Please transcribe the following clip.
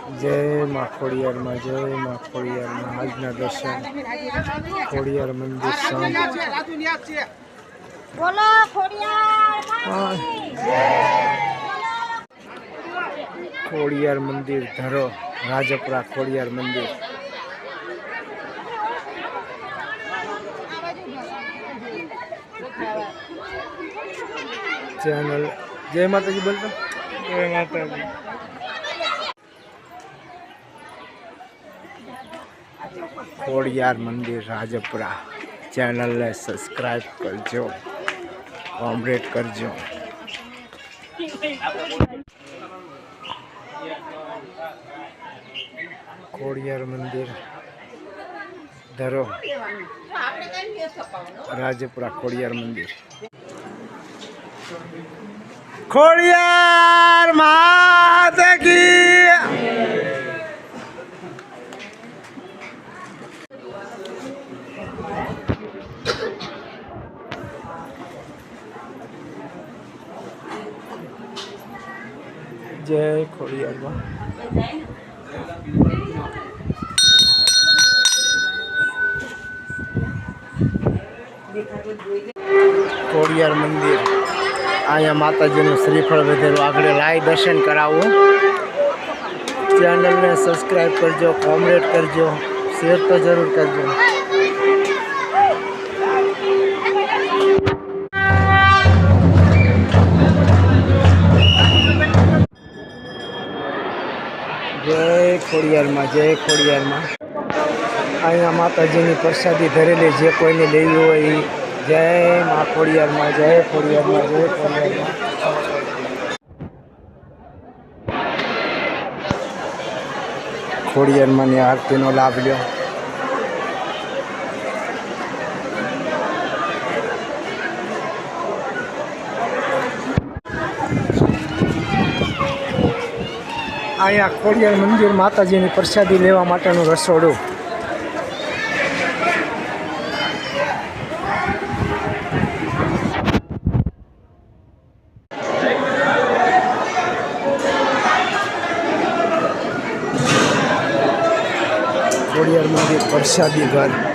जय माँ खोड़ियार में, जय माँ खोड़ियार में। आज ना दर्शन खोड़ियार मंदिर सांग बोलो खोड़ियार खोड़ियार मंदिर धरो राजपुरा खोड़ियार मंदिर। चैनल जय माता जी बोलता, जय माता जी। खोड़ियार मंदिर राजपुरा चैनल ने सब्सक्राइब करजो, कॉमेंट करजो। खोड़ियार मंदिर धरो राजपुरा खोड़ियार मंदिर। खोड़ियार माता की जय खोड़ियार माँ। खोड़ियार मंदिर आया माताजी नु श्रीफल वधेरू आगळे लाइव दर्शन करावो। चैनल ने सब्सक्राइब करजो, कॉमेंट करजो, शेयर तो जरूर करजो। जय खोड़ियार माँ, जय खोड़ियार माँ। अँ माताजी प्रसादी धरेली जे कोई ने लेवी हो। जय माँ खोड़ियार माँ, जय खोड़ियार माँ, जय खोड़ियार माँ। खोड़ियार माँ ने आरती नो लाभ लियो। अँ खोड़ियार मंदिर माताजी की प्रसादी लेवा माटेनु रसोड़ू। खोड़ियार मंदिर प्रसादी घर।